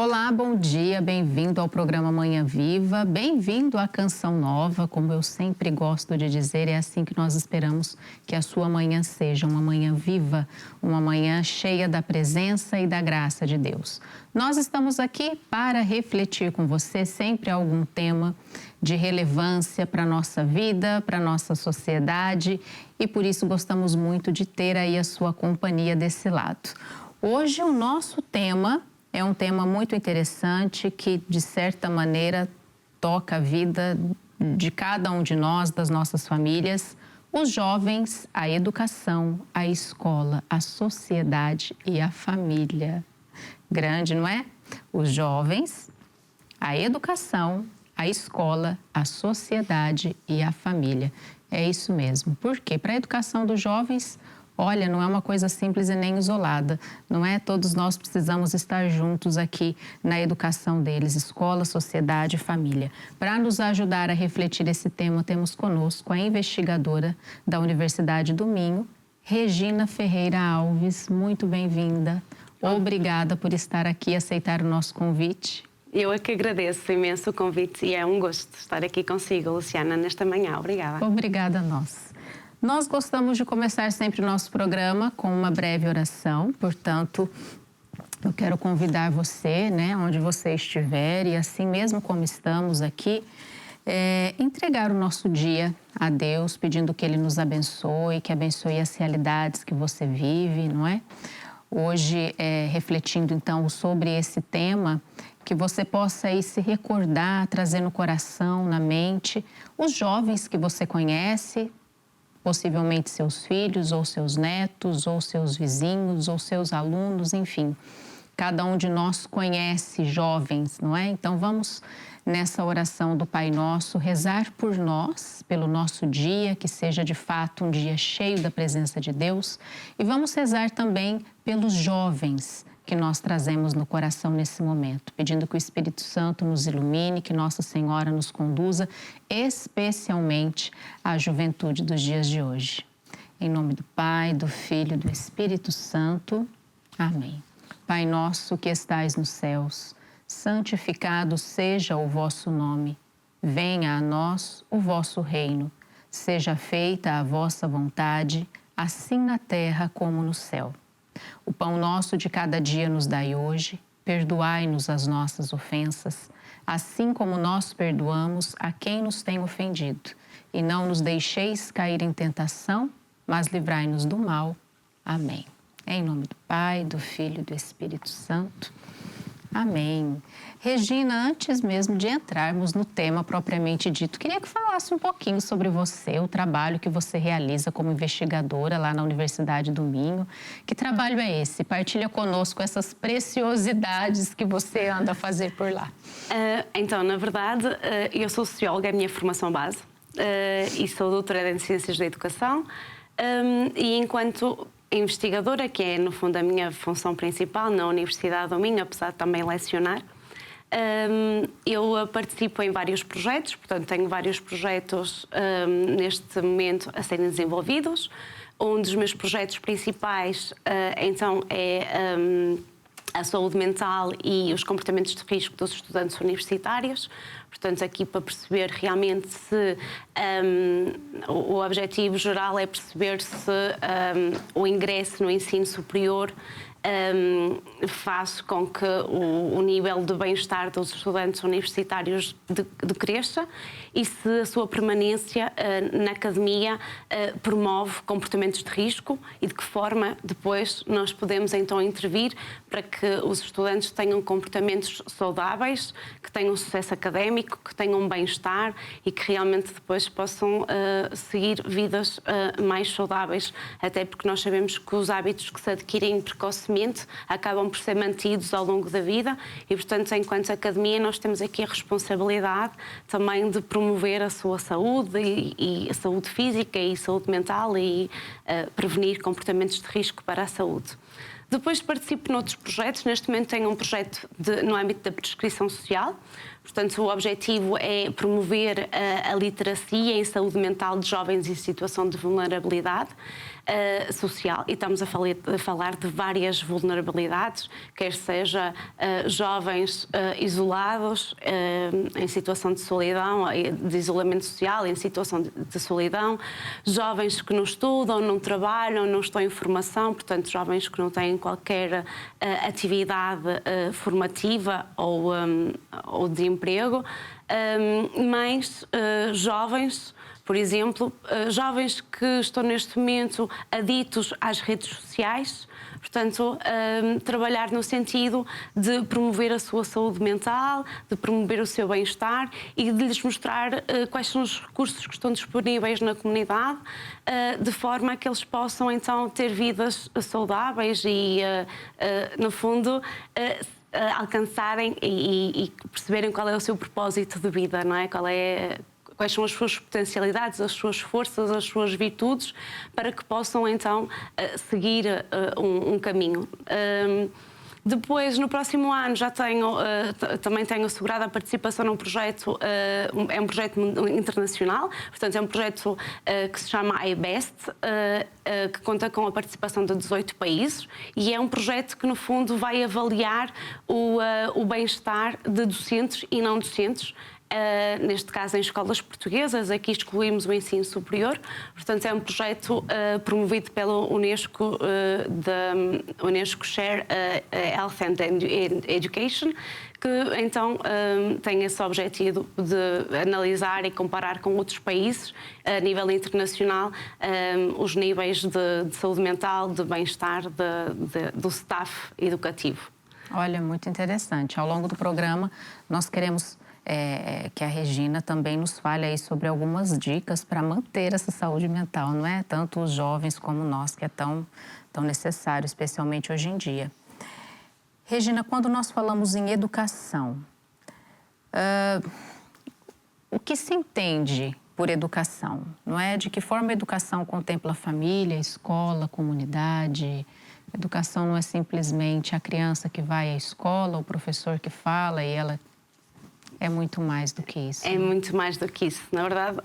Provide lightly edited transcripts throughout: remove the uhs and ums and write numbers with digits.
Olá, bom dia, bem-vindo ao programa Manhã Viva, bem-vindo à Canção Nova, como eu sempre gosto de dizer, é assim que nós esperamos que a sua manhã seja uma manhã viva, uma manhã cheia da presença e da graça de Deus. Nós estamos aqui para refletir com você sempre algum tema de relevância para a nossa vida, para a nossa sociedade e por isso gostamos muito de ter aí a sua companhia desse lado. Hoje o nosso tema é um tema muito interessante que, de certa maneira, toca a vida de cada um de nós, das nossas famílias, os jovens, a educação, a escola, a sociedade e a família. Grande, não é? Os jovens, a educação, a escola, a sociedade e a família. É isso mesmo. Por quê? Para a educação dos jovens, olha, não é uma coisa simples e nem isolada, não é? Todos nós precisamos estar juntos aqui na educação deles, escola, sociedade e família. Para nos ajudar a refletir esse tema, temos conosco a investigadora da Universidade do Minho, Regina Ferreira Alves. Muito bem-vinda. Obrigada por estar aqui e aceitar o nosso convite. Eu é que agradeço imenso o convite e é um gosto estar aqui consigo, Luciana, nesta manhã. Obrigada. Obrigada a nós. Nós gostamos de começar sempre o nosso programa com uma breve oração, portanto, eu quero convidar você, onde você estiver, e assim mesmo como estamos aqui, entregar o nosso dia a Deus, pedindo que Ele nos abençoe, que abençoe as realidades que você vive, não é? Hoje, refletindo então sobre esse tema, que você possa aí se recordar, trazer no coração, na mente, os jovens que você conhece, possivelmente seus filhos, ou seus netos, ou seus vizinhos, ou seus alunos, enfim. Cada um de nós conhece jovens, não é? Então vamos, nessa oração do Pai Nosso, rezar por nós, pelo nosso dia, que seja de fato um dia cheio da presença de Deus. E vamos rezar também pelos jovens que nós trazemos no coração nesse momento, pedindo que o Espírito Santo nos ilumine, que Nossa Senhora nos conduza, especialmente à juventude dos dias de hoje. Em nome do Pai, do Filho e do Espírito Santo. Amém. Pai nosso que estais nos céus, santificado seja o vosso nome. Venha a nós o vosso reino. Seja feita a vossa vontade, assim na terra como no céu. O pão nosso de cada dia nos dai hoje, perdoai-nos as nossas ofensas, assim como nós perdoamos a quem nos tem ofendido. E não nos deixeis cair em tentação, mas livrai-nos do mal. Amém. Em nome do Pai, do Filho e do Espírito Santo. Amém. Regina, antes mesmo de entrarmos no tema propriamente dito, queria que falasse um pouquinho sobre você, o trabalho que você realiza como investigadora lá na Universidade do Minho. Que trabalho é esse? Partilha conosco essas preciosidades que você anda a fazer por lá. Então, na verdade, eu sou socióloga, é a minha formação base, e sou doutorada em Ciências da Educação, e enquanto investigadora, que é no fundo a minha função principal na Universidade do Minho, apesar de também lecionar, eu participo em vários projetos, portanto tenho vários projetos neste momento a serem desenvolvidos. Um dos meus projetos principais então é a saúde mental e os comportamentos de risco dos estudantes universitários. Portanto, aqui para perceber realmente se o objetivo geral é perceber se o ingresso no ensino superior faz com que o nível de bem-estar dos estudantes universitários decresça e se a sua permanência na academia promove comportamentos de risco e de que forma depois nós podemos então intervir para que os estudantes tenham comportamentos saudáveis, que tenham sucesso académico, que tenham bem-estar e que realmente depois possam seguir vidas mais saudáveis, até porque nós sabemos que os hábitos que se adquirem precocemente acabam por ser mantidos ao longo da vida e, portanto, enquanto academia nós temos aqui a responsabilidade também de promover a sua saúde e a saúde física e saúde mental e prevenir comportamentos de risco para a saúde. Depois participo noutros projetos. Neste momento tenho um projeto no âmbito da prescrição social. Portanto, o objetivo é promover a literacia em saúde mental de jovens em situação de vulnerabilidade social. E estamos a falar de várias vulnerabilidades, quer seja jovens isolados, em situação de solidão, de isolamento social, em situação de solidão, jovens que não estudam, não trabalham, não estão em formação, portanto, jovens que não têm qualquer atividade formativa ou de emprego, mas jovens, por exemplo, jovens que estão neste momento aditos às redes sociais, portanto, trabalhar no sentido de promover a sua saúde mental, de promover o seu bem-estar e de lhes mostrar quais são os recursos que estão disponíveis na comunidade, de forma a que eles possam então ter vidas saudáveis e, no fundo, alcançarem e perceberem qual é o seu propósito de vida, não é? Quais são as suas potencialidades, as suas forças, as suas virtudes, para que possam então seguir um caminho. Depois, no próximo ano, também tenho assegurado a participação num projeto, é um projeto internacional, portanto é um projeto que se chama iBest, que conta com a participação de 18 países e é um projeto que, no fundo, vai avaliar o bem-estar de docentes e não docentes, neste caso em escolas portuguesas. Aqui excluímos o ensino superior, portanto é um projeto promovido pela Unesco, da Unesco Share Health and Education, que então tem esse objetivo de analisar e comparar com outros países a nível internacional os níveis de saúde mental, de bem-estar do staff educativo. Olha, muito interessante. Ao longo do programa, nós queremos que a Regina também nos fale aí sobre algumas dicas para manter essa saúde mental, não é? Tanto os jovens como nós, que é tão necessário, especialmente hoje em dia. Regina, quando nós falamos em educação, o que se entende por educação? Não é? De que forma a educação contempla a família, a escola, a comunidade? Educação não é simplesmente a criança que vai à escola, o professor que fala e ela... É muito mais do que isso. É muito mais do que isso. Na verdade,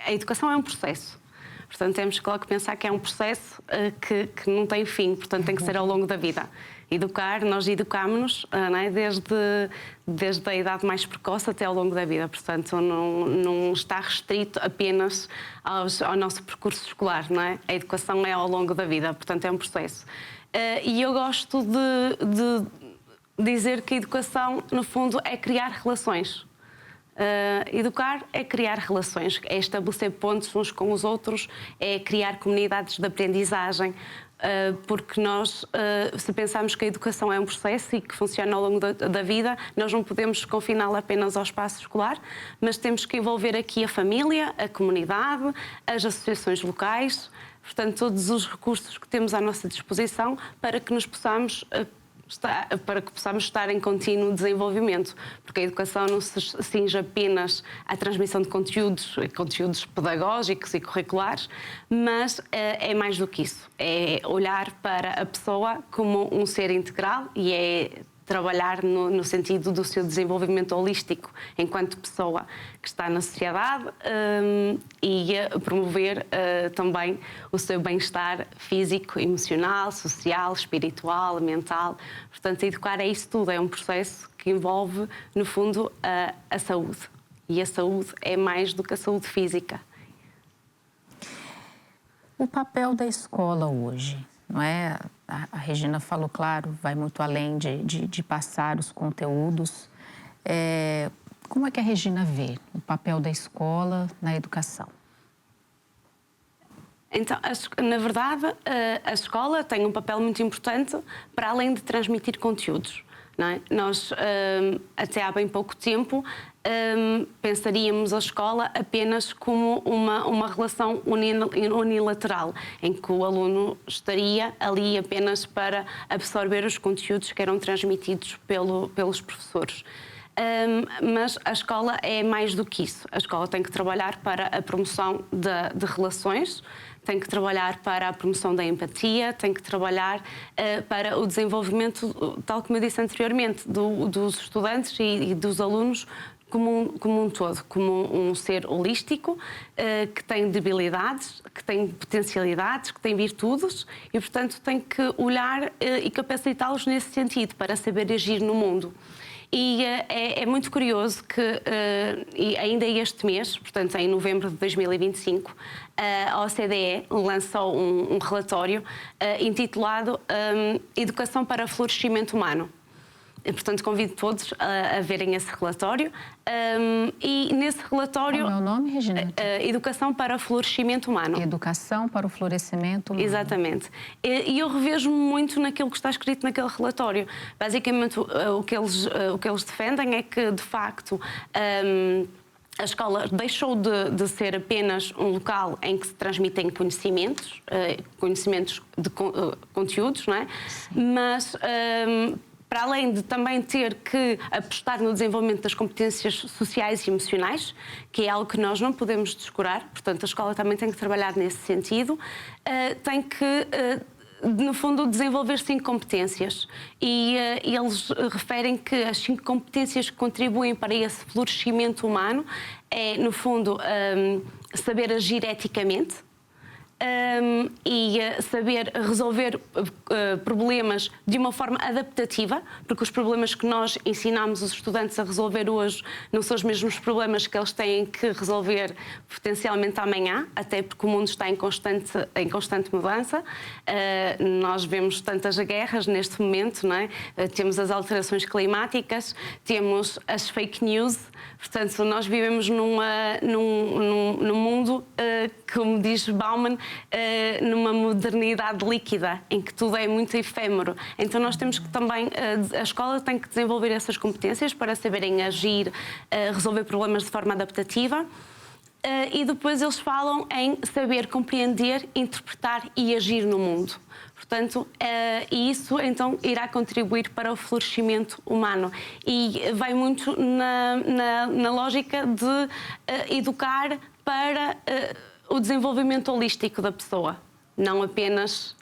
a educação é um processo. Portanto, temos que logo pensar que é um processo que não tem fim, portanto, tem que ser ao longo da vida. Nós educamos-nos, não é? desde a idade mais precoce até ao longo da vida. Portanto, não está restrito apenas ao nosso percurso escolar, não é? A educação é ao longo da vida, portanto, é um processo. E eu gosto de dizer que a educação, no fundo, é criar relações. Educar é criar relações, é estabelecer pontos uns com os outros, é criar comunidades de aprendizagem, porque nós, se pensarmos que a educação é um processo e que funciona ao longo da vida, nós não podemos confiná-la apenas ao espaço escolar, mas temos que envolver aqui a família, a comunidade, as associações locais, portanto, todos os recursos que temos à nossa disposição para que possamos estar em contínuo desenvolvimento, porque a educação não se cinge apenas à transmissão de conteúdos pedagógicos e curriculares, mas é mais do que isso. É olhar para a pessoa como um ser integral e é trabalhar no sentido do seu desenvolvimento holístico enquanto pessoa que está na sociedade e promover também o seu bem-estar físico, emocional, social, espiritual, mental. Portanto, educar é isso tudo, é um processo que envolve, no fundo, a saúde. E a saúde é mais do que a saúde física. O papel da escola hoje, não é? A Regina falou, claro, vai muito além de passar os conteúdos. Como é que a Regina vê o papel da escola na educação? Então, na verdade, a escola tem um papel muito importante para além de transmitir conteúdos. Não é? Nós, até há bem pouco tempo, pensaríamos a escola apenas como uma relação unilateral, em que o aluno estaria ali apenas para absorver os conteúdos que eram transmitidos pelos professores. mas a escola é mais do que isso. A escola tem que trabalhar para a promoção de relações, tem que trabalhar para a promoção da empatia, tem que trabalhar para o desenvolvimento, tal como eu disse anteriormente, dos estudantes e dos alunos como um todo, como um ser holístico, que tem debilidades, que tem potencialidades, que tem virtudes e, portanto, tem que olhar e capacitá-los nesse sentido para saber agir no mundo. E é muito curioso que ainda este mês, portanto em novembro de 2025, a OCDE lançou um relatório intitulado Educação para o Florescimento Humano. Portanto, convido todos a verem esse relatório. E nesse relatório... Qual é o nome, Regina? Educação para o Florescimento Humano. Educação para o Florescimento Humano. Exatamente. E eu revejo-me muito naquilo que está escrito naquele relatório. Basicamente, o que eles defendem é que, de facto, a escola deixou de ser apenas um local em que se transmitem conhecimentos de conteúdos, não é? Sim. Mas... para além de também ter que apostar no desenvolvimento das competências sociais e emocionais, que é algo que nós não podemos descurar, portanto a escola também tem que trabalhar nesse sentido, tem que, no fundo, desenvolver 5 competências. E eles referem que as 5 competências que contribuem para esse florescimento humano é, no fundo, saber agir eticamente, e saber resolver problemas de uma forma adaptativa, porque os problemas que nós ensinamos os estudantes a resolver hoje não são os mesmos problemas que eles têm que resolver potencialmente amanhã, até porque o mundo está em constante mudança. Nós vemos tantas guerras neste momento, não é? Temos as alterações climáticas, temos as fake news, portanto nós vivemos num mundo, como diz Bauman, numa modernidade líquida, em que tudo é muito efêmero. Então nós temos que também, a escola tem que desenvolver essas competências para saberem agir, resolver problemas de forma adaptativa. E depois eles falam em saber compreender, interpretar e agir no mundo. Portanto, e isso então irá contribuir para o florescimento humano. E vai muito na lógica de educar para o desenvolvimento holístico da pessoa, não apenas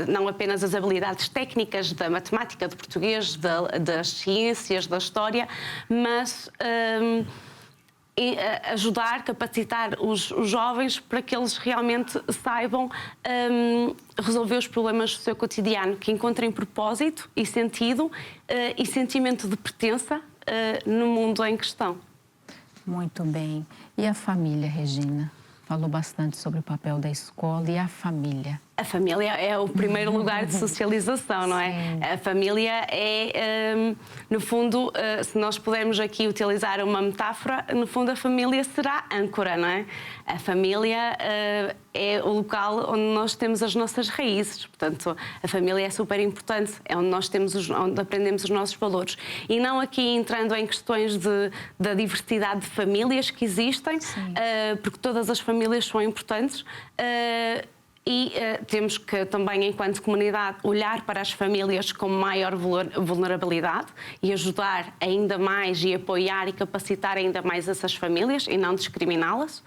não apenas as habilidades técnicas da matemática, do português, das ciências, da história, mas ajudar, capacitar os jovens para que eles realmente saibam resolver os problemas do seu cotidiano, que encontrem propósito e sentido e sentimento de pertença no mundo em questão. Muito bem. E a família, Regina? Falou bastante sobre o papel da escola e a família. A família é o primeiro lugar de socialização, não é? Sim. A família é, no fundo, se nós pudermos aqui utilizar uma metáfora, no fundo a família será âncora, não é? A família é o local onde nós temos as nossas raízes, portanto, a família é super importante, é onde nós onde aprendemos os nossos valores. E não aqui entrando em questões da diversidade de famílias que existem, porque todas as famílias são importantes. E temos que também, enquanto comunidade, olhar para as famílias com maior vulnerabilidade e ajudar ainda mais e apoiar e capacitar ainda mais essas famílias e não discriminá-las.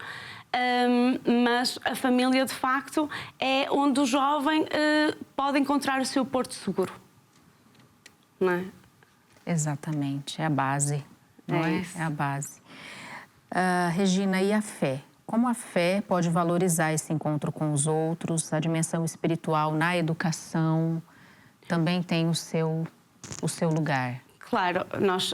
Mas a família, de facto, é onde o jovem pode encontrar o seu porto seguro. Não é? Exatamente, é a base, não é? Isso. É a base. Regina, e a fé? Como a fé pode valorizar esse encontro com os outros, a dimensão espiritual na educação também tem o seu lugar? Claro, nós,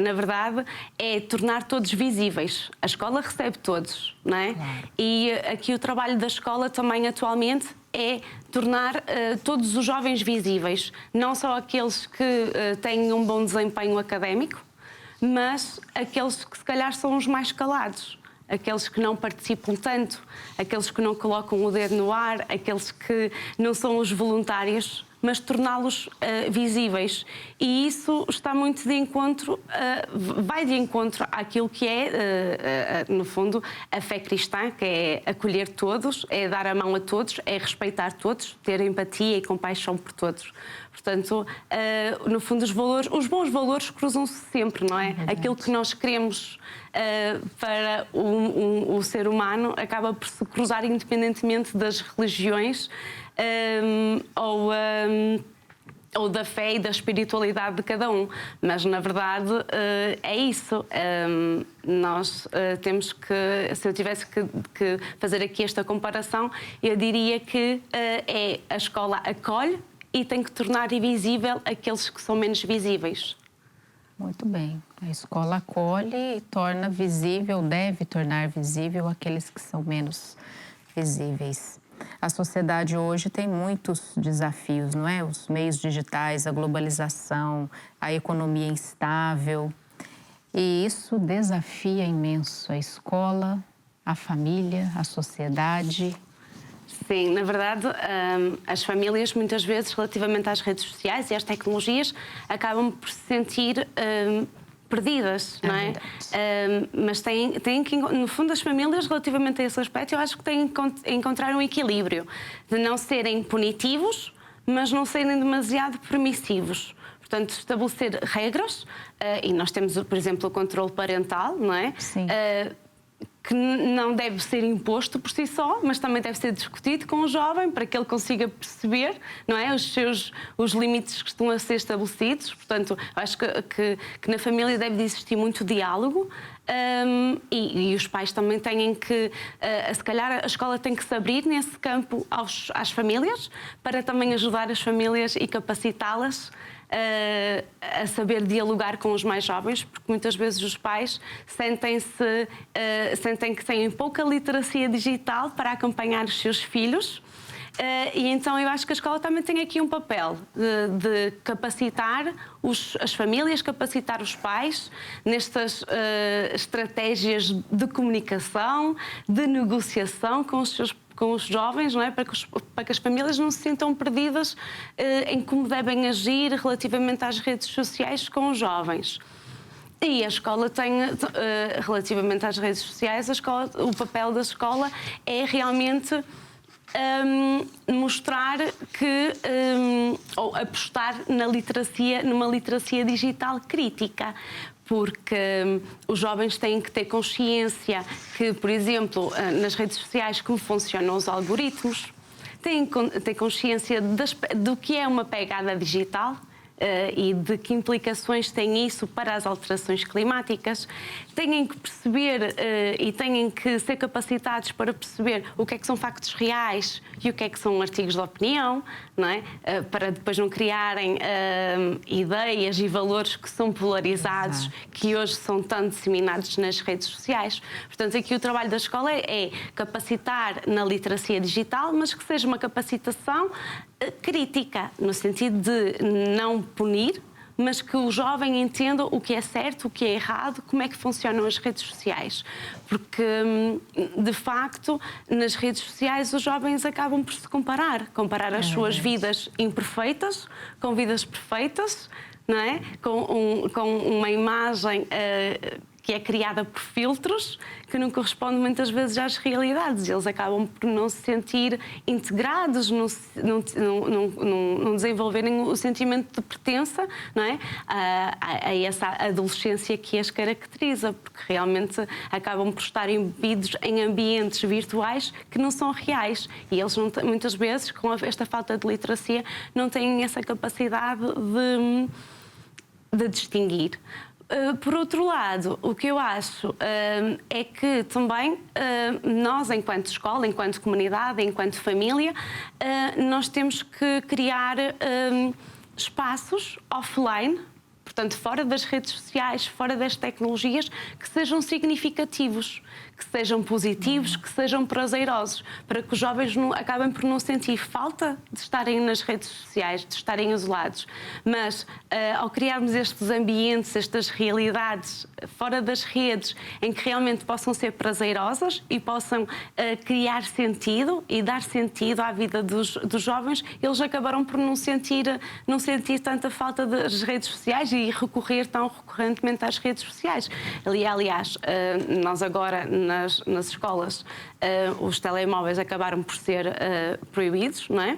na verdade, é tornar todos visíveis. A escola recebe todos, não é? Claro. E aqui o trabalho da escola também atualmente é tornar todos os jovens visíveis, não só aqueles que têm um bom desempenho académico, mas aqueles que se calhar são os mais calados. Aqueles que não participam tanto, aqueles que não colocam o dedo no ar, aqueles que não são os voluntários mas torná-los visíveis. E isso está muito de encontro, vai de encontro àquilo que é, no fundo, a fé cristã, que é acolher todos, é dar a mão a todos, é respeitar todos, ter empatia e compaixão por todos. Portanto, no fundo, os bons valores cruzam-se sempre, não é? Aquilo que nós queremos para o ser humano acaba por se cruzar independentemente das religiões ou da fé e da espiritualidade de cada um. Mas, na verdade, é isso. Nós temos que, se eu tivesse que fazer aqui esta comparação, eu diria que a escola acolhe e tem que tornar invisível aqueles que são menos visíveis. Muito bem. A escola acolhe e torna visível, deve tornar visível aqueles que são menos visíveis. A sociedade hoje tem muitos desafios, não é? Os meios digitais, a globalização, a economia instável. E isso desafia imenso a escola, a família, a sociedade. Sim, na verdade, as famílias, muitas vezes, relativamente às redes sociais e às tecnologias, acabam por se sentir perdidas, não é? Mas têm que, no fundo, as famílias, relativamente a esse aspecto, eu acho que têm que encontrar um equilíbrio de não serem punitivos, mas não serem demasiado permissivos. Portanto, estabelecer regras, e nós temos, por exemplo, o controle parental, não é? Sim. Que não deve ser imposto por si só, mas também deve ser discutido com o jovem para que ele consiga perceber, não é, os limites que estão a ser estabelecidos. Portanto, acho que na família deve existir muito diálogo e os pais também têm que, se calhar a escola tem que se abrir nesse campo às famílias para também ajudar as famílias e capacitá-las a saber dialogar com os mais jovens, porque muitas vezes os pais sentem que têm pouca literacia digital para acompanhar os seus filhos. E então eu acho que a escola também tem aqui um papel de capacitar as famílias, capacitar os pais nestas estratégias de comunicação, de negociação com os jovens, não é? Para que as famílias não se sintam perdidas em como devem agir relativamente às redes sociais com os jovens. E a escola tem, relativamente às redes sociais, o papel da escola é realmente mostrar que, ou apostar numa literacia digital crítica, porque os jovens têm que ter consciência que, por exemplo, nas redes sociais, como funcionam os algoritmos, têm que ter consciência do que é uma pegada digital e de que implicações tem isso para as alterações climáticas. Têm que perceber e têm que ser capacitados para perceber o que é que são factos reais e o que é que são artigos de opinião, não é? Para depois não criarem ideias e valores que são polarizados, que hoje são tão disseminados nas redes sociais. Portanto, aqui o trabalho da escola é capacitar na literacia digital, mas que seja uma capacitação crítica, no sentido de não punir, mas que o jovem entenda o que é certo, o que é errado, como é que funcionam as redes sociais. Porque, de facto, nas redes sociais os jovens acabam por se comparar as suas vidas imperfeitas com vidas perfeitas, não é? Com uma imagem que é criada por filtros que não corresponde muitas vezes às realidades. Eles acabam por não se sentir integrados, não desenvolverem o sentimento de pertença, não é? A essa adolescência que as caracteriza, porque realmente acabam por estar embebidos em ambientes virtuais que não são reais. E eles, muitas vezes, com esta falta de literacia, não têm essa capacidade de distinguir. Por outro lado, o que eu acho é que também nós, enquanto escola, enquanto comunidade, enquanto família, nós temos que criar espaços offline portanto, fora das redes sociais, fora das tecnologias, que sejam significativos, que sejam positivos, que sejam prazerosos, para que os jovens acabem por não sentir falta de estarem nas redes sociais, de estarem isolados. Mas, ao criarmos estes ambientes, estas realidades fora das redes, em que realmente possam ser prazerosas e possam criar sentido e dar sentido à vida dos jovens, eles acabarão por não sentir tanta falta das redes sociais e recorrer tão recorrentemente às redes sociais. Aliás, nós agora nas escolas os telemóveis acabaram por ser proibidos, não é?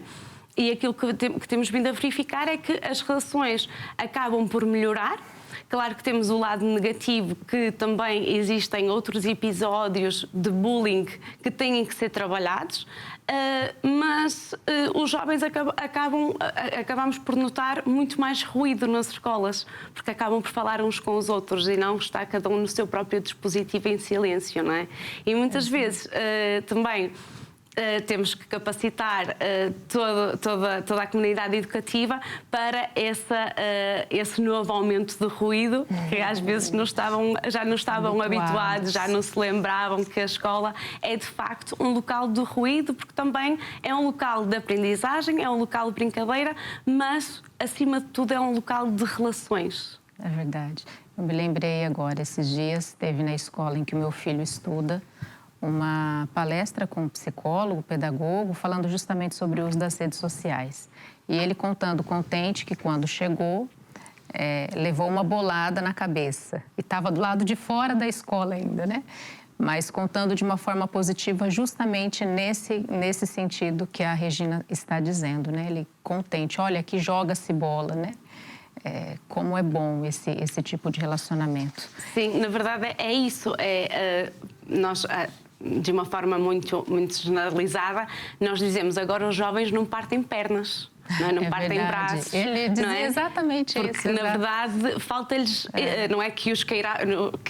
E aquilo que temos vindo a verificar é que as relações acabam por melhorar. Claro que temos o lado negativo, que também existem outros episódios de bullying que têm que ser trabalhados, mas os jovens acabamos por notar muito mais ruído nas escolas, porque acabam por falar uns com os outros e não está cada um no seu próprio dispositivo em silêncio, não é? E muitas vezes também temos que capacitar toda a comunidade educativa para esse novo aumento de ruído, que às vezes já não estavam habituados, já não se lembravam que a escola é de facto um local de ruído, porque também é um local de aprendizagem, é um local de brincadeira, mas acima de tudo é um local de relações. É verdade. Eu me lembrei agora, esses dias, teve na escola em que o meu filho estuda uma palestra com um psicólogo, pedagogo, falando justamente sobre o uso das redes sociais. E ele contando contente que quando chegou, levou uma bolada na cabeça. E estava do lado de fora da escola ainda, né? Mas contando de uma forma positiva justamente nesse sentido que a Regina está dizendo, né? Ele contente, olha, aqui joga-se bola, né? Como é bom esse tipo de relacionamento. Sim, na verdade é isso. Nós, de uma forma muito, muito generalizada, nós dizemos agora os jovens não partem pernas. Não partem braços. Ele dizia exatamente porque, isso. Porque, na verdade, falta-lhes... Não é que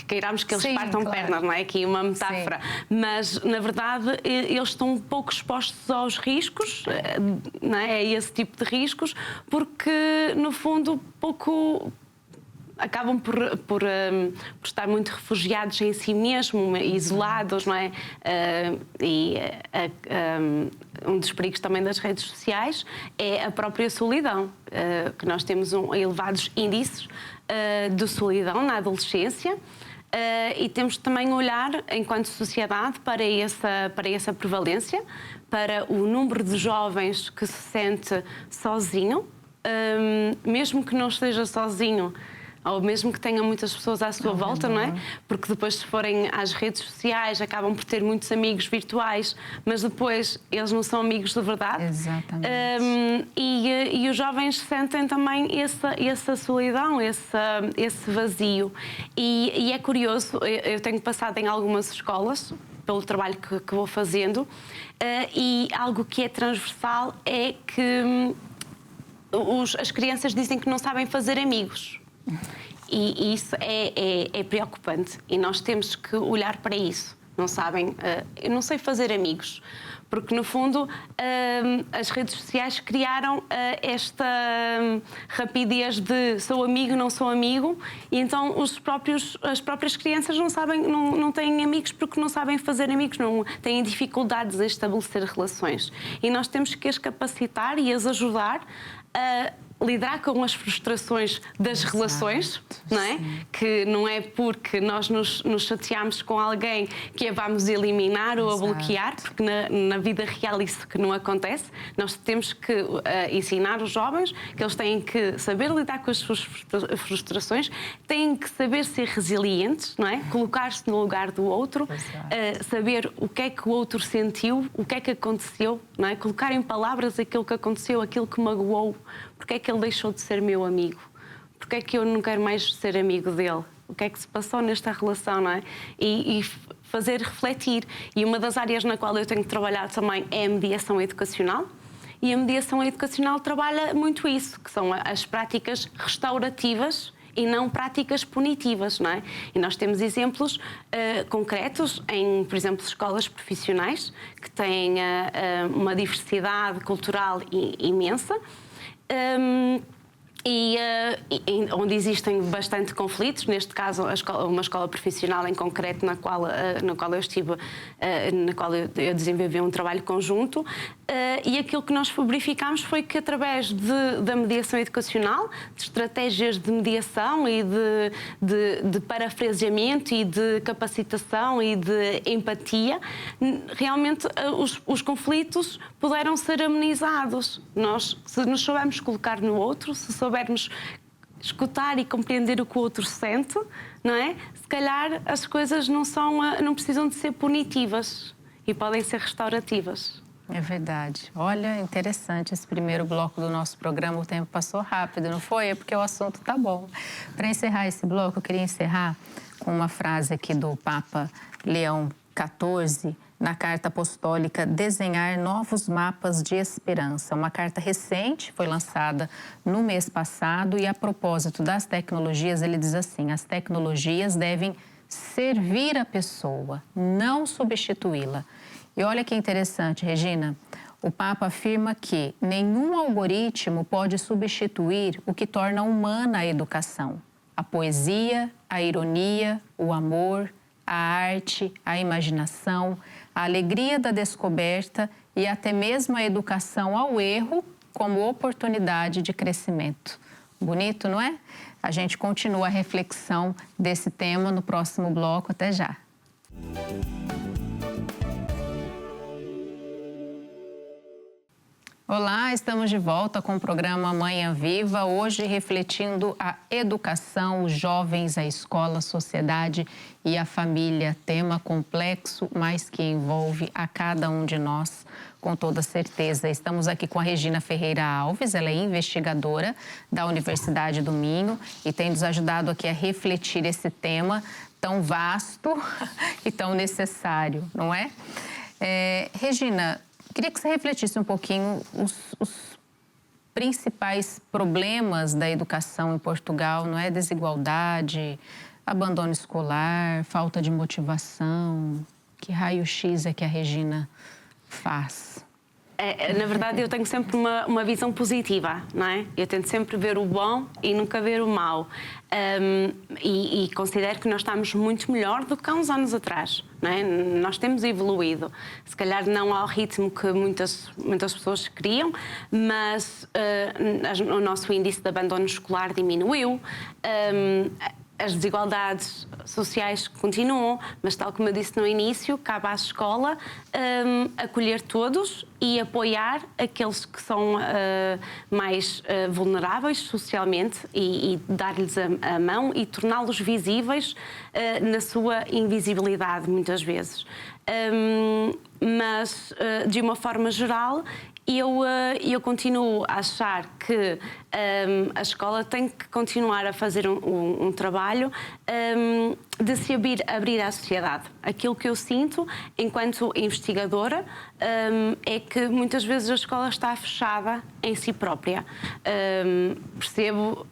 queiramos que eles partam pernas, não é aqui uma metáfora. Sim. Mas, na verdade, eles estão um pouco expostos aos riscos, não é? A esse tipo de riscos, porque, no fundo, acabam por estar muito refugiados em si mesmos, isolados, não é? Um dos perigos também das redes sociais é a própria solidão, que nós temos elevados índices de solidão na adolescência. E temos também olhar, enquanto sociedade, para essa prevalência, para o número de jovens que se sente sozinho, mesmo que não esteja sozinho, ou mesmo que tenha muitas pessoas à sua volta, não é? Porque depois, se forem às redes sociais, acabam por ter muitos amigos virtuais, mas depois eles não são amigos de verdade. Exatamente. E os jovens sentem também essa solidão, esse vazio. E é curioso, eu tenho passado em algumas escolas, pelo trabalho que vou fazendo, e algo que é transversal é que as crianças dizem que não sabem fazer amigos. E isso é preocupante e nós temos que olhar para isso. Não sabem, eu não sei fazer amigos, porque no fundo as redes sociais criaram esta rapidez de sou amigo, não sou amigo, e então as próprias crianças não têm amigos porque não sabem fazer amigos, não têm dificuldades em estabelecer relações. E nós temos que as capacitar e as ajudar a lidar com as frustrações das relações, não é? Sim. Que não é porque nós nos chateamos com alguém que a vamos eliminar ou a bloquear, porque na vida real isso que não acontece. Nós temos que ensinar os jovens que eles têm que saber lidar com as suas frustrações, têm que saber ser resilientes, não é? Colocar-se no lugar do outro, saber o que é que o outro sentiu, o que é que aconteceu, não é? Colocar em palavras aquilo que aconteceu, aquilo que magoou. Porque é que ele deixou de ser meu amigo? Porque é que eu não quero mais ser amigo dele? O que é que se passou nesta relação, não é? E fazer refletir. E uma das áreas na qual eu tenho trabalhado também é a mediação educacional. E a mediação educacional trabalha muito isso, que são as práticas restaurativas e não práticas punitivas, não é? E nós temos exemplos concretos em, por exemplo, escolas profissionais que têm uma diversidade cultural imensa. onde existem bastante conflitos, neste caso uma escola profissional em concreto na qual eu estive, na qual eu desenvolvi um trabalho conjunto, e aquilo que nós verificámos foi que através da mediação educacional, de estratégias de mediação e de parafraseamento e de capacitação e de empatia, realmente os conflitos puderam ser amenizados. Se nos soubermos colocar no outro, se soubermos escutar e compreender o que o outro sente, não é? Se calhar as coisas não precisam de ser punitivas e podem ser restaurativas. É verdade. Olha, interessante esse primeiro bloco do nosso programa. O tempo passou rápido, não foi? É porque o assunto tá bom. Para encerrar esse bloco, eu queria encerrar com uma frase aqui do Papa Leão XIV, na Carta Apostólica Desenhar Novos Mapas de Esperança. Uma carta recente, foi lançada no mês passado, e a propósito das tecnologias, ele diz assim: as tecnologias devem servir a pessoa, não substituí-la. E olha que interessante, Regina, o Papa afirma que nenhum algoritmo pode substituir o que torna humana a educação. A poesia, a ironia, o amor, a arte, a imaginação, a alegria da descoberta e até mesmo a educação ao erro como oportunidade de crescimento. Bonito, não é? A gente continua a reflexão desse tema no próximo bloco. Até já! Olá, estamos de volta com o programa Manhã Viva, hoje refletindo a educação, os jovens, a escola, a sociedade e a família. Tema complexo, mas que envolve a cada um de nós, com toda certeza. Estamos aqui com a Regina Ferreira Alves, ela é investigadora da Universidade do Minho e tem nos ajudado aqui a refletir esse tema tão vasto e tão necessário, não é? Regina, queria que você refletisse um pouquinho os principais problemas da educação em Portugal, não é? Desigualdade, abandono escolar, falta de motivação. Que raio-x é que a Regina faz? Na verdade, eu tenho sempre uma visão positiva, não é? Eu tento sempre ver o bom e nunca ver o mau. E considero que nós estamos muito melhor do que há uns anos atrás, não é? Nós temos evoluído. Se calhar não ao ritmo que muitas pessoas queriam, mas o nosso índice de abandono escolar diminuiu. As desigualdades sociais continuam, mas, tal como eu disse no início, cabe à escola acolher todos e apoiar aqueles que são mais vulneráveis socialmente e dar-lhes a mão e torná-los visíveis na sua invisibilidade, muitas vezes. Mas, de uma forma geral, eu continuo a achar que a escola tem que continuar a fazer um trabalho de se abrir à sociedade. Aquilo que eu sinto, enquanto investigadora, é que muitas vezes a escola está fechada em si própria. Percebo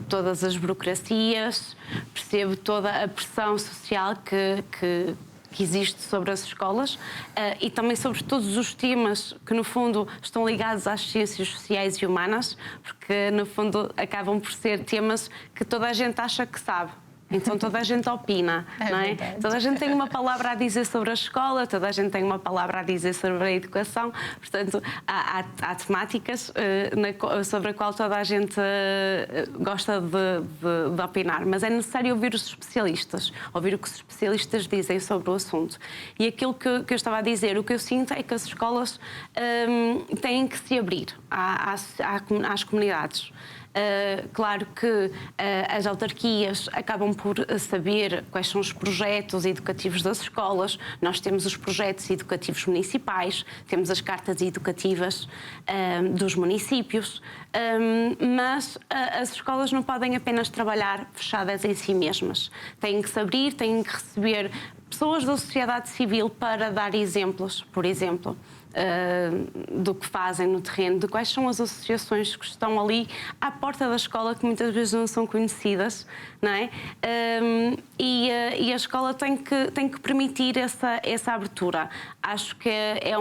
todas as burocracias, percebo toda a pressão social que existe sobre as escolas e também sobre todos os temas que, no fundo, estão ligados às ciências sociais e humanas, porque, no fundo, acabam por ser temas que toda a gente acha que sabe. Então toda a gente opina, não é? Toda a gente tem uma palavra a dizer sobre a escola, toda a gente tem uma palavra a dizer sobre a educação, portanto há temáticas sobre a qual toda a gente gosta de opinar, mas é necessário ouvir os especialistas, ouvir o que os especialistas dizem sobre o assunto. E aquilo que eu estava a dizer, o que eu sinto é que as escolas têm que se abrir às comunidades. Claro que as autarquias acabam por saber quais são os projetos educativos das escolas. Nós temos os projetos educativos municipais, temos as cartas educativas dos municípios, mas as escolas não podem apenas trabalhar fechadas em si mesmas. Têm que se abrir, têm que receber pessoas da sociedade civil para dar exemplos, por exemplo, do que fazem no terreno, de quais são as associações que estão ali à porta da escola, que muitas vezes não são conhecidas, não é? E a escola tem que permitir essa abertura. Acho que é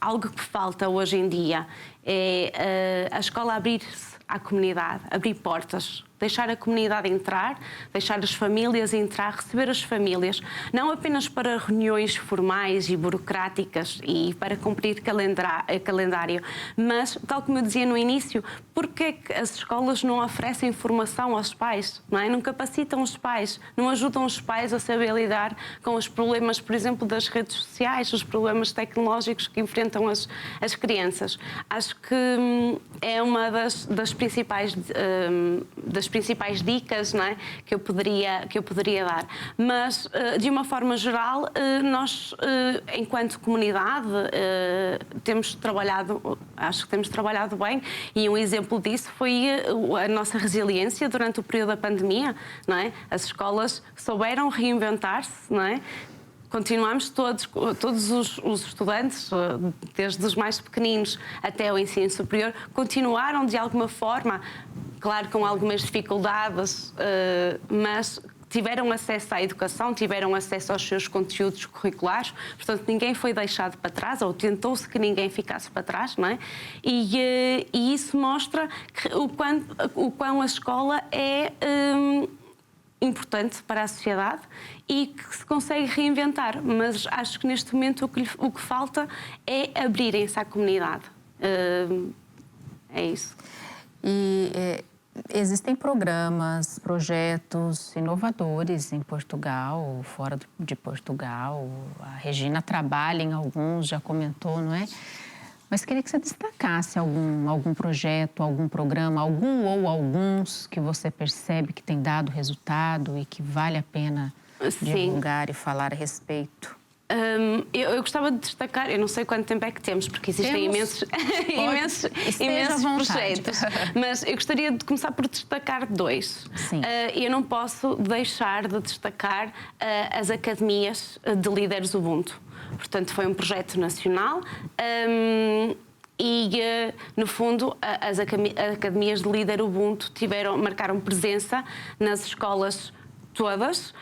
algo que falta hoje em dia, é a escola abrir-se à comunidade, abrir portas, deixar a comunidade entrar, deixar as famílias entrar, receber as famílias, não apenas para reuniões formais e burocráticas e para cumprir calendário, mas, tal como eu dizia no início, porque é que as escolas não oferecem formação aos pais, não é? Não capacitam os pais, não ajudam os pais a saber lidar com os problemas, por exemplo, das redes sociais, os problemas tecnológicos que enfrentam as crianças. Acho que é uma das principais dicas, não é, que eu poderia dar. Mas, de uma forma geral, nós, enquanto comunidade, acho que temos trabalhado bem, e um exemplo disso foi a nossa resiliência durante o período da pandemia, não é? As escolas souberam reinventar-se, não é? Continuamos todos os estudantes, desde os mais pequeninos até o ensino superior, continuaram de alguma forma, claro, com algumas dificuldades, mas tiveram acesso à educação, tiveram acesso aos seus conteúdos curriculares, portanto ninguém foi deixado para trás, ou tentou-se que ninguém ficasse para trás, não é? E isso mostra o quão a escola é importante para a sociedade e que se consegue reinventar, mas acho que neste momento o que falta é abrirem-se à comunidade. É isso. Existem programas, projetos inovadores em Portugal, fora de Portugal. A Regina trabalha em alguns, já comentou, não é? Mas queria que você destacasse algum projeto, algum programa, algum ou alguns que você percebe que tem dado resultado e que vale a pena divulgar e falar a respeito. Eu gostava de destacar, eu não sei quanto tempo é que temos, porque existem imensos projetos, mas eu gostaria de começar por destacar dois. Eu não posso deixar de destacar as academias de líderes Ubuntu. Portanto, foi um projeto nacional e, no fundo, as academias de líder Ubuntu marcaram presença nas escolas todas,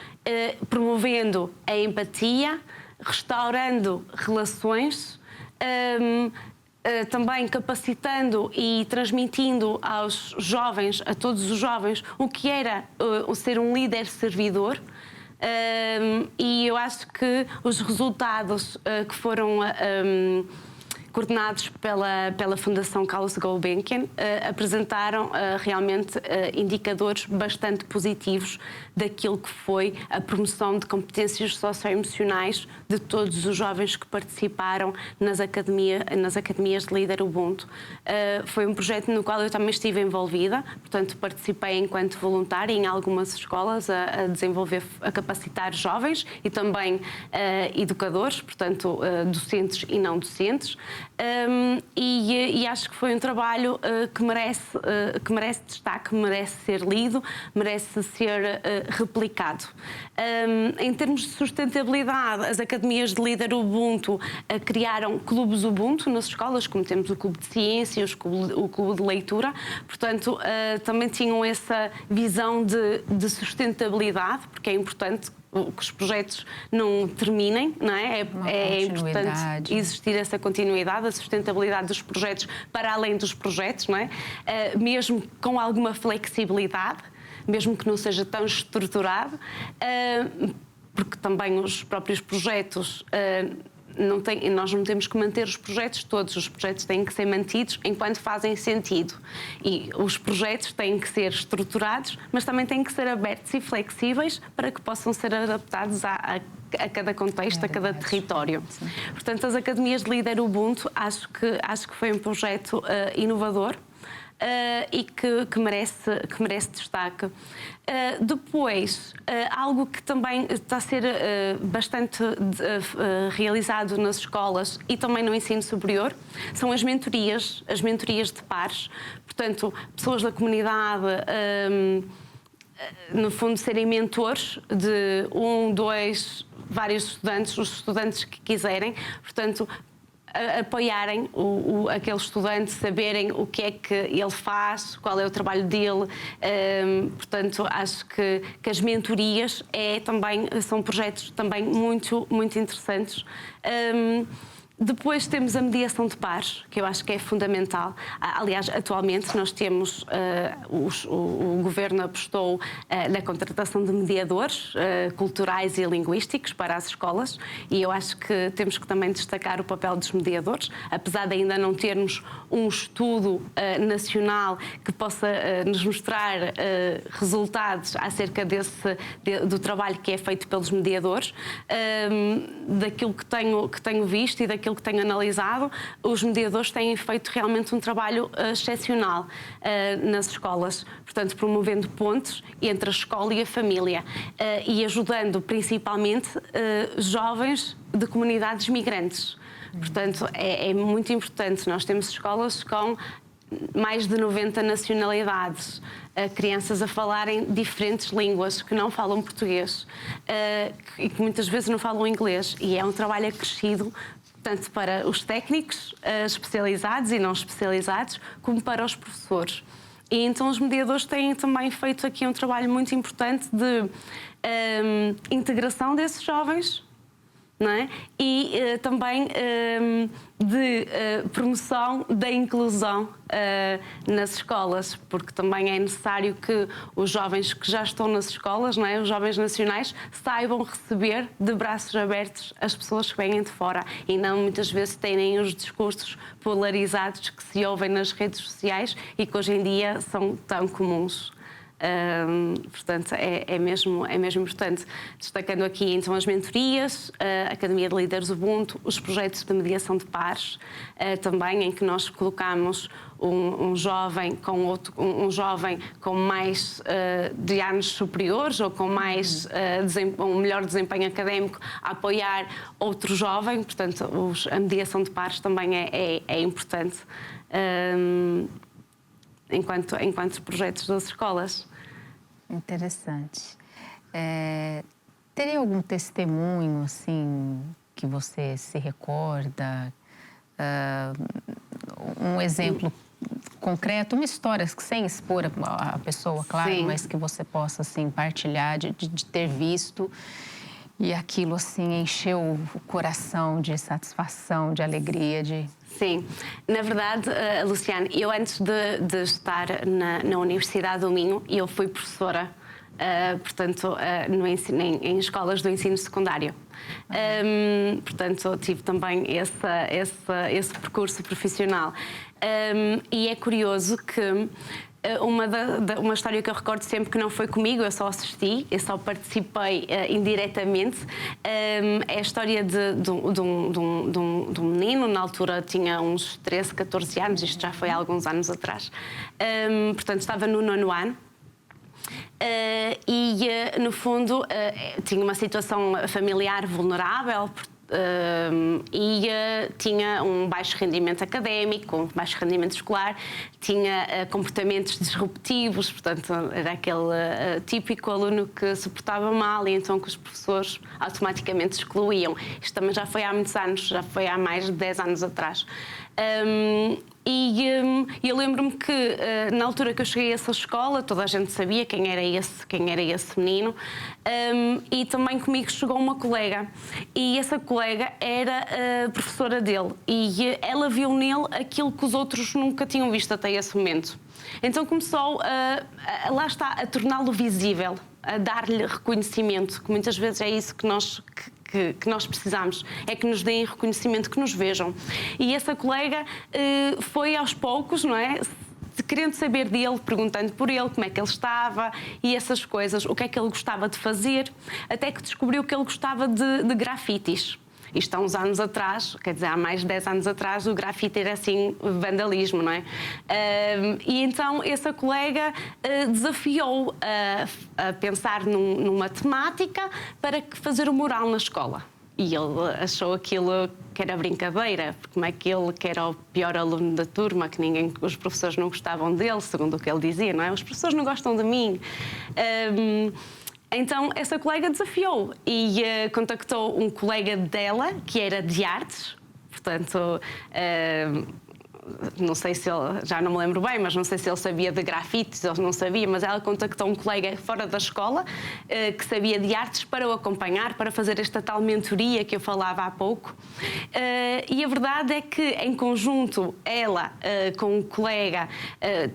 promovendo a empatia, restaurando relações, também capacitando e transmitindo aos jovens, a todos os jovens, o que era o ser um líder servidor. E eu acho que os resultados que foram coordenados pela Fundação Carlos Gulbenkian apresentaram realmente indicadores bastante positivos daquilo que foi a promoção de competências socioemocionais de todos os jovens que participaram nas academias de líder Ubuntu. Foi um projeto no qual eu também estive envolvida, portanto participei enquanto voluntária em algumas escolas a capacitar jovens e também educadores, portanto docentes e não docentes. E acho que foi um trabalho que merece destaque, merece ser lido, merece ser replicado. Em termos de sustentabilidade, as academias de líder Ubuntu criaram clubes Ubuntu nas escolas, como temos o clube de ciências, o clube de leitura, portanto também tinham essa visão de sustentabilidade, porque é importante que os projetos não terminem, não é? É importante existir essa continuidade, a sustentabilidade dos projetos para além dos projetos, não é? Mesmo com alguma flexibilidade, mesmo que não seja tão estruturado, porque também os próprios projetos nós não temos que manter os projetos todos, os projetos têm que ser mantidos enquanto fazem sentido. E os projetos têm que ser estruturados, mas também têm que ser abertos e flexíveis para que possam ser adaptados a cada contexto, a cada território. Sim. Portanto, as academias de líder Ubuntu, acho que foi um projeto inovador. E que merece destaque. Depois, algo que também está a ser bastante realizado nas escolas e também no ensino superior, são as mentorias de pares. Portanto, pessoas da comunidade, no fundo, serem mentores de vários estudantes, os estudantes que quiserem. Portanto, apoiarem aquele estudante, saberem o que é que ele faz, qual é o trabalho dele. Portanto, acho que as mentorias são projetos também muito, muito interessantes. Depois temos a mediação de pares, que eu acho que é fundamental. Aliás, atualmente nós temos, o Governo apostou na contratação de mediadores culturais e linguísticos para as escolas, e eu acho que temos que também destacar o papel dos mediadores, apesar de ainda não termos um estudo nacional que possa nos mostrar resultados acerca do trabalho que é feito pelos mediadores. Daquilo que tenho visto e daquilo que tenho analisado, os mediadores têm feito realmente um trabalho excepcional nas escolas, portanto, promovendo pontes entre a escola e a família e ajudando principalmente jovens de comunidades migrantes. Portanto, é muito importante. Nós temos escolas com mais de 90 nacionalidades, crianças a falarem diferentes línguas, que não falam português e que muitas vezes não falam inglês, e é um trabalho acrescido tanto para os técnicos especializados e não especializados, como para os professores. E então os mediadores têm também feito aqui um trabalho muito importante de integração desses jovens, não é? E também de promoção da inclusão nas escolas, porque também é necessário que os jovens que já estão nas escolas, não é? Os jovens nacionais, saibam receber de braços abertos as pessoas que vêm de fora e não muitas vezes terem os discursos polarizados que se ouvem nas redes sociais e que hoje em dia são tão comuns. Portanto, é mesmo importante. Destacando aqui então as mentorias, a Academia de Líderes Ubuntu, os projetos de mediação de pares, também em que nós colocamos um jovem com mais de anos superiores ou com mais um melhor desempenho académico a apoiar outro jovem. Portanto, a mediação de pares também é importante enquanto projetos das escolas. Interessante. Teria algum testemunho, assim, que você se recorda? Um exemplo concreto, uma história sem expor a pessoa, claro, sim, mas que você possa, assim, partilhar de ter visto e aquilo, assim, encheu o coração de satisfação, de alegria, de... Sim, na verdade, Luciane, eu antes de estar na Universidade do Minho, eu fui professora, portanto, em escolas do ensino secundário. Portanto, tive também esse percurso profissional. E é curioso que uma história que eu recordo sempre, que não foi comigo, eu só assisti, eu só participei indiretamente, é a história de um menino, na altura tinha uns 13, 14 anos, isto já foi há alguns anos atrás, portanto estava no 9º ano. E, no fundo, tinha uma situação familiar vulnerável e tinha um baixo rendimento académico, um baixo rendimento escolar, tinha comportamentos disruptivos, portanto, era aquele típico aluno que se portava mal e então que os professores automaticamente excluíam. Isto também já foi há muitos anos, já foi há mais de 10 anos atrás. E eu lembro-me que na altura que eu cheguei a essa escola, toda a gente sabia quem era esse menino, e também comigo chegou uma colega, e essa colega era professora dele, e ela viu nele aquilo que os outros nunca tinham visto até esse momento. Então começou lá está, a torná-lo visível, a dar-lhe reconhecimento, que muitas vezes é isso que nós precisamos, é que nos deem reconhecimento, que nos vejam. E essa colega foi aos poucos, não é? Querendo saber dele, perguntando por ele, como é que ele estava e essas coisas, o que é que ele gostava de fazer, até que descobriu que ele gostava de grafites. Isto há uns anos atrás, quer dizer, há mais de 10 anos atrás, o grafite era assim, vandalismo, não é? E então essa colega desafiou a pensar numa temática para fazer o mural na escola. E ele achou aquilo que era brincadeira, porque como é que ele, que era o pior aluno da turma, que os professores não gostavam dele, segundo o que ele dizia, não é? Os professores não gostam de mim. Então, essa colega desafiou e contactou um colega dela, que era de artes, portanto, não sei se ele, já não me lembro bem, mas não sei se ele sabia de grafites ou não sabia, mas ela contactou um colega fora da escola que sabia de artes para o acompanhar, para fazer esta tal mentoria que eu falava há pouco. E a verdade é que, em conjunto, ela com um colega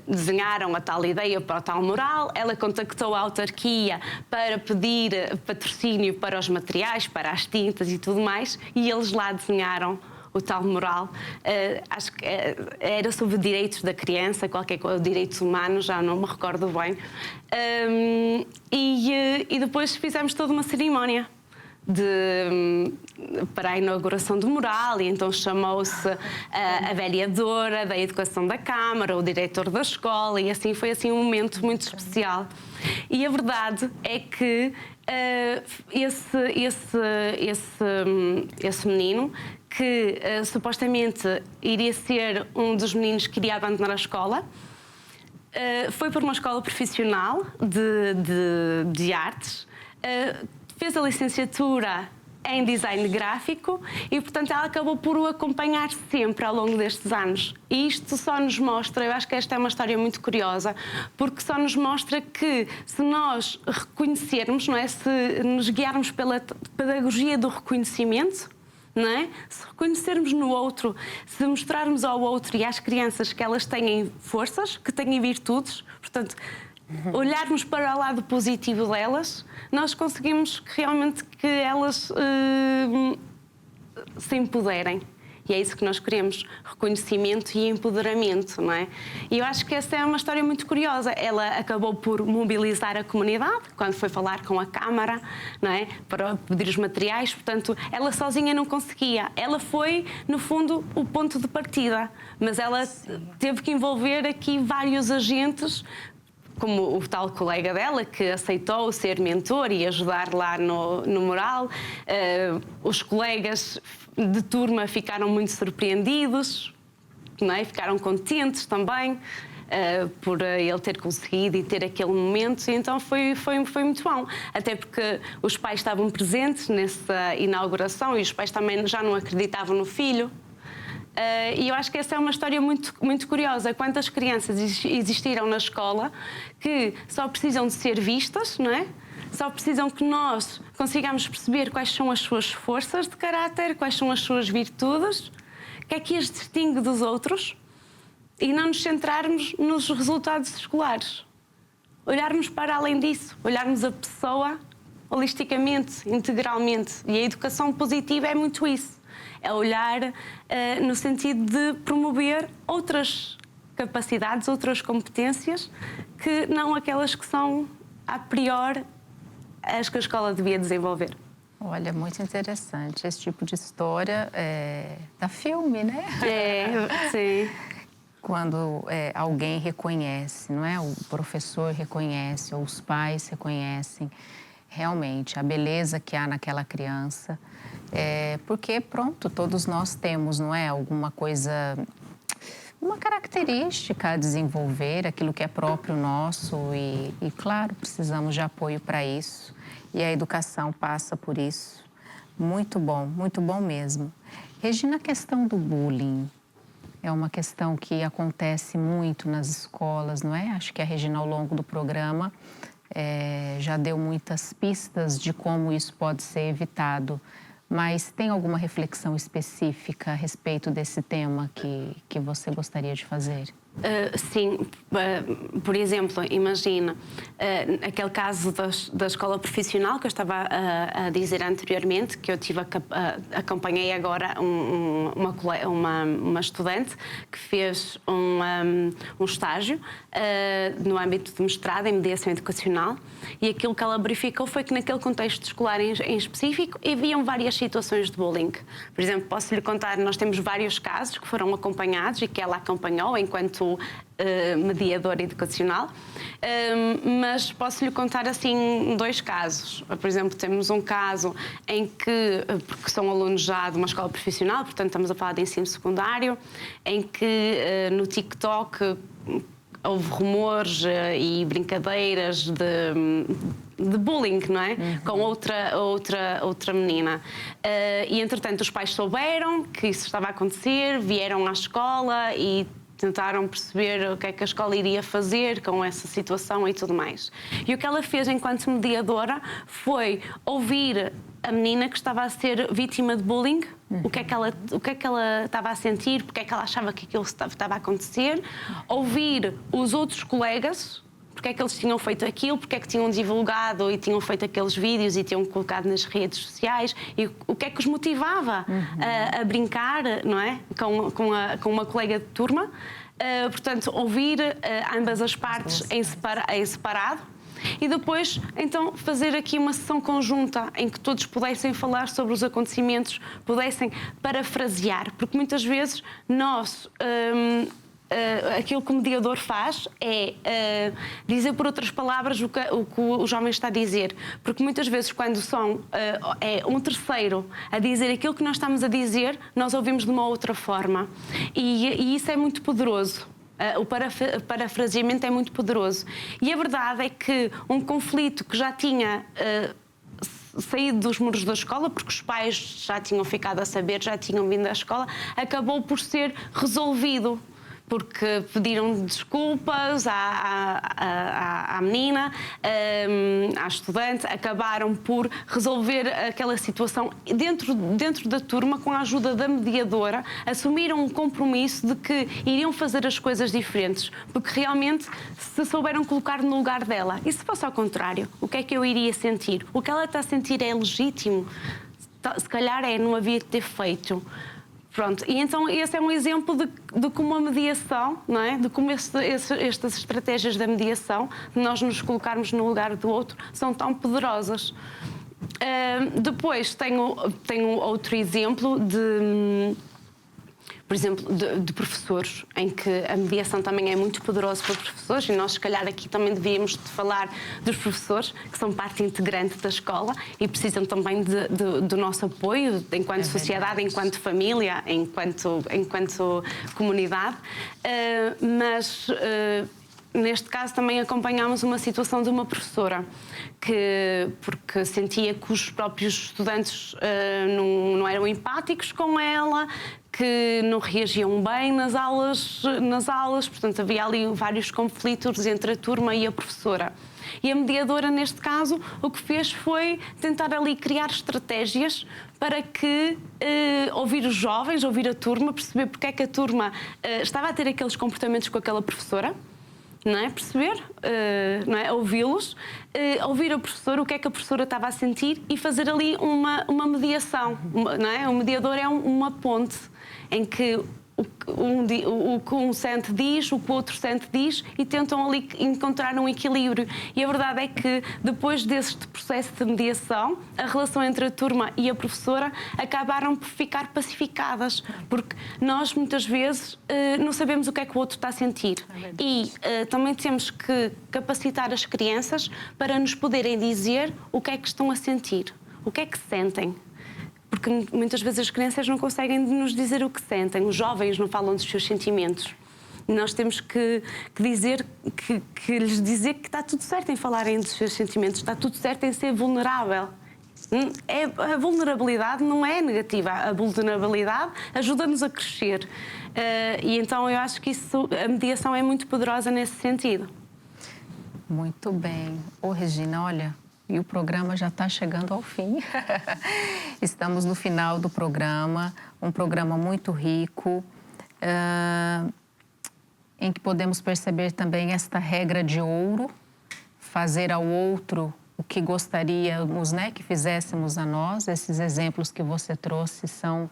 desenharam a tal ideia para o tal mural, ela contactou a autarquia para pedir patrocínio para os materiais, para as tintas e tudo mais, e eles lá desenharam o tal mural. Acho que era sobre direitos da criança, qualquer coisa, direitos humanos, já não me recordo bem. E depois fizemos toda uma cerimónia para a inauguração do mural, e então chamou-se a vereadora da Educação da Câmara, o diretor da escola, e assim foi assim um momento muito especial. E a verdade é que esse menino, que supostamente iria ser um dos meninos que iria abandonar a escola, foi para uma escola profissional de artes, fez a licenciatura em design gráfico e, portanto, ela acabou por o acompanhar sempre ao longo destes anos. E isto só nos mostra, eu acho que esta é uma história muito curiosa, porque só nos mostra que se nós reconhecermos, não é? Se nos guiarmos pela pedagogia do reconhecimento, não é? Se reconhecermos no outro, se mostrarmos ao outro e às crianças que elas têm forças, que têm virtudes, portanto, olharmos para o lado positivo delas, nós conseguimos realmente que elas se empoderem. E é isso que nós queremos, reconhecimento e empoderamento, não é? E eu acho que essa é uma história muito curiosa. Ela acabou por mobilizar a comunidade, quando foi falar com a Câmara, não é? Para pedir os materiais, portanto, ela sozinha não conseguia. Ela foi, no fundo, o ponto de partida, mas ela teve que envolver aqui vários agentes, como o tal colega dela, que aceitou ser mentor e ajudar lá no mural. Os colegas de turma ficaram muito surpreendidos, não é? Ficaram contentes também por ele ter conseguido e ter aquele momento, e então foi muito bom. Até porque os pais estavam presentes nessa inauguração e os pais também já não acreditavam no filho. E eu acho que essa é uma história muito, muito curiosa. Quantas crianças existiram na escola que só precisam de ser vistas, não é? Só precisam que nós consigamos perceber quais são as suas forças de caráter, quais são as suas virtudes, o que é que as distingue dos outros, e não nos centrarmos nos resultados escolares. Olharmos para além disso, olharmos a pessoa holisticamente, integralmente. E a educação positiva é muito isso. É olhar no sentido de promover outras capacidades, outras competências, que não aquelas que são, a priori, as que a escola devia desenvolver. Olha, muito interessante. Esse tipo de história dá filme, né? Sim. Quando alguém reconhece, não é? O professor reconhece, ou os pais reconhecem realmente a beleza que há naquela criança. Porque, pronto, todos nós temos, não é? Alguma coisa, uma característica a desenvolver, aquilo que é próprio nosso e claro, precisamos de apoio para isso. E a educação passa por isso. Muito bom mesmo. Regina, a questão do bullying é uma questão que acontece muito nas escolas, não é? Acho que a Regina, ao longo do programa, já deu muitas pistas de como isso pode ser evitado. Mas tem alguma reflexão específica a respeito desse tema que você gostaria de fazer? Sim, por exemplo, imagina aquele caso da escola profissional que eu estava a dizer anteriormente, que eu acompanhei agora uma estudante que fez um estágio no âmbito de mestrado em mediação educacional, e aquilo que ela verificou foi que naquele contexto escolar em específico haviam várias situações de bullying. Por exemplo, posso-lhe contar, nós temos vários casos que foram acompanhados e que ela acompanhou enquanto mediadora educacional, mas posso-lhe contar assim 2 casos. Por exemplo, temos um caso em que, porque são alunos já de uma escola profissional, portanto estamos a falar de ensino secundário, em que no TikTok houve rumores e brincadeiras de bullying, não é? Com outra menina. E, entretanto, os pais souberam que isso estava a acontecer, vieram à escola e tentaram perceber o que é que a escola iria fazer com essa situação e tudo mais. E o que ela fez enquanto mediadora foi ouvir a menina que estava a ser vítima de bullying, o que é que ela estava a sentir, porque é que ela achava que aquilo estava a acontecer, ouvir os outros colegas, porque é que eles tinham feito aquilo, porque é que tinham divulgado e tinham feito aqueles vídeos e tinham colocado nas redes sociais, e o que é que os motivava a brincar, não é? Com uma colega de turma. Portanto, ouvir ambas as partes em separado. E depois, então, fazer aqui uma sessão conjunta em que todos pudessem falar sobre os acontecimentos, pudessem parafrasear, porque muitas vezes nós... aquilo que o mediador faz é dizer por outras palavras o que o jovem está a dizer, porque muitas vezes quando é um terceiro a dizer aquilo que nós estamos a dizer, nós ouvimos de uma outra forma, e isso é muito poderoso. O parafraseamento é muito poderoso, e a verdade é que um conflito que já tinha saído dos muros da escola, porque os pais já tinham ficado a saber, já tinham vindo à escola, acabou por ser resolvido, porque pediram desculpas à menina, à estudante, acabaram por resolver aquela situação dentro da turma com a ajuda da mediadora, assumiram um compromisso de que iriam fazer as coisas diferentes, porque realmente se souberam colocar no lugar dela. E se fosse ao contrário, o que é que eu iria sentir? O que ela está a sentir é legítimo? Se calhar não havia que ter feito. Pronto, e então esse é um exemplo de como a mediação, não é? De como estas estratégias da mediação, de nós nos colocarmos no lugar do outro, são tão poderosas. Depois tenho outro exemplo por exemplo, de professores, em que a mediação também é muito poderosa para professores, e nós, se calhar, aqui também devíamos de falar dos professores, que são parte integrante da escola e precisam também do nosso apoio, enquanto sociedade, enquanto família, enquanto comunidade. Mas neste caso também acompanhámos uma situação de uma professora porque sentia que os próprios estudantes não eram empáticos com ela, que não reagiam bem nas aulas, portanto havia ali vários conflitos entre a turma e a professora. E a mediadora, neste caso, o que fez foi tentar ali criar estratégias para que ouvir os jovens, ouvir a turma, perceber porque é que a turma estava a ter aqueles comportamentos com aquela professora. Não é? Perceber, não é? Ouvi-los, ouvir a professora, o que é que a professora estava a sentir e fazer ali uma mediação, não é? O mediador é uma ponte em que o que um sente diz, o que o outro sente diz, e tentam ali encontrar um equilíbrio. E a verdade é que depois deste processo de mediação, a relação entre a turma e a professora acabaram por ficar pacificadas, porque nós muitas vezes não sabemos o que é que o outro está a sentir. E também temos que capacitar as crianças para nos poderem dizer o que é que estão a sentir, o que é que sentem. Porque muitas vezes as crianças não conseguem nos dizer o que sentem, os jovens não falam dos seus sentimentos. Nós temos que lhes dizer que está tudo certo em falarem dos seus sentimentos, está tudo certo em ser vulnerável. A vulnerabilidade não é negativa, a vulnerabilidade ajuda-nos a crescer. E então eu acho que a mediação é muito poderosa nesse sentido. Muito bem. Regina, olha... E o programa já está chegando ao fim. Estamos no final do programa, um programa muito rico, em que podemos perceber também esta regra de ouro, fazer ao outro o que gostaríamos, né, que fizéssemos a nós. Esses exemplos que você trouxe são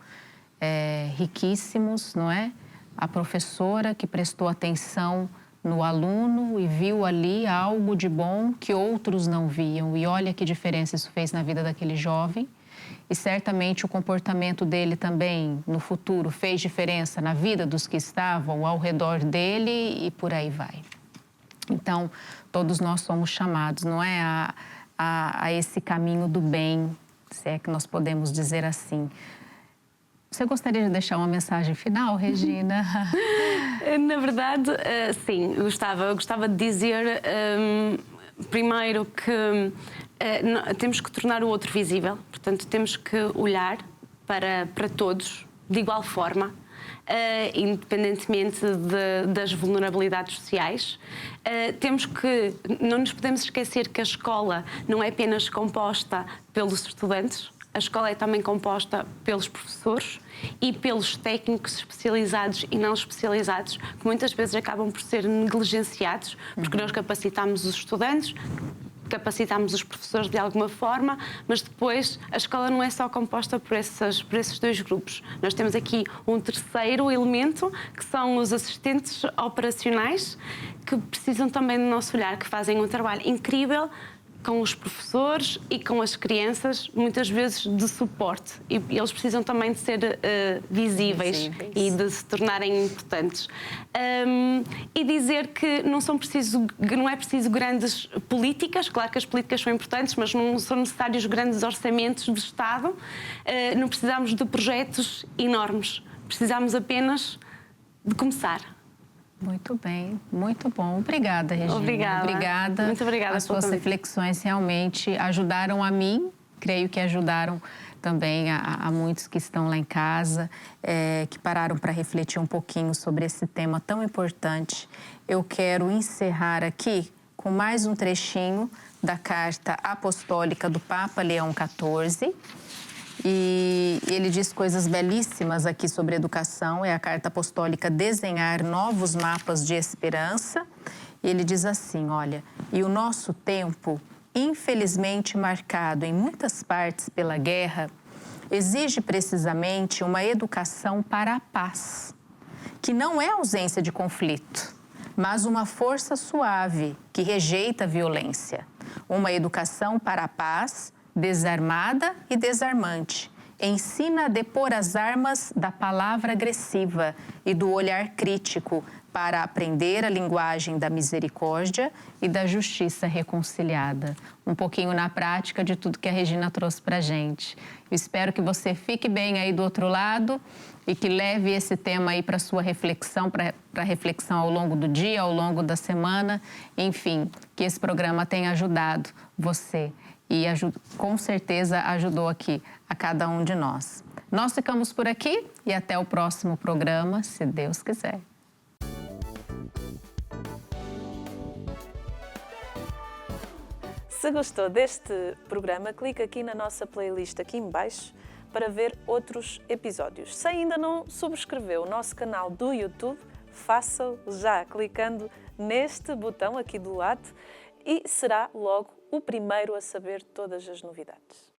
riquíssimos, não é? A professora que prestou atenção no aluno e viu ali algo de bom que outros não viam. E olha que diferença isso fez na vida daquele jovem. E certamente o comportamento dele também, no futuro, fez diferença na vida dos que estavam ao redor dele e por aí vai. Então, todos nós somos chamados, não é? A esse caminho do bem, se é que nós podemos dizer assim. Você gostaria de deixar uma mensagem final, Regina? Na verdade, sim, eu gostava de dizer Primeiro que temos que tornar o outro visível, portanto temos que olhar para todos de igual forma, independentemente das vulnerabilidades sociais. Não nos podemos esquecer que a escola não é apenas composta pelos estudantes, a escola é também composta pelos professores e pelos técnicos especializados e não especializados, que muitas vezes acabam por ser negligenciados, porque nós capacitamos os estudantes, capacitamos os professores de alguma forma, mas depois a escola não é só composta por esses dois grupos. Nós temos aqui um terceiro elemento, que são os assistentes operacionais, que precisam também do nosso olhar, que fazem um trabalho incrível com os professores e com as crianças, muitas vezes de suporte. E eles precisam também de ser visíveis e de se tornarem importantes. E dizer que não é preciso grandes políticas, claro que as políticas são importantes, mas não são necessários grandes orçamentos de Estado, não precisamos de projetos enormes, precisamos apenas de começar. Muito bem, muito bom. Obrigada, Regina. Obrigada. Muito obrigada. As suas reflexões realmente ajudaram a mim, creio que ajudaram também a muitos que estão lá em casa, que pararam para refletir um pouquinho sobre esse tema tão importante. Eu quero encerrar aqui com mais um trechinho da Carta Apostólica do Papa Leão XIV. E ele diz coisas belíssimas aqui sobre educação. É a Carta Apostólica Desenhar Novos Mapas de Esperança. E ele diz assim, olha, e o nosso tempo, infelizmente marcado em muitas partes pela guerra, exige precisamente uma educação para a paz, que não é ausência de conflito, mas uma força suave que rejeita a violência. Uma educação para a paz desarmada e desarmante. Ensina a depor as armas da palavra agressiva e do olhar crítico para aprender a linguagem da misericórdia e da justiça reconciliada. Um pouquinho na prática de tudo que a Regina trouxe para a gente. Eu espero que você fique bem aí do outro lado e que leve esse tema aí para sua reflexão, para reflexão ao longo do dia, ao longo da semana. Enfim, que esse programa tenha ajudado você. E com certeza ajudou aqui a cada um de nós. Nós ficamos por aqui e até o próximo programa, se Deus quiser. Se gostou deste programa, clique aqui na nossa playlist aqui em baixo para ver outros episódios. Se ainda não subscreveu o nosso canal do YouTube, faça-o já clicando neste botão aqui do lado e será logo o primeiro a saber todas as novidades.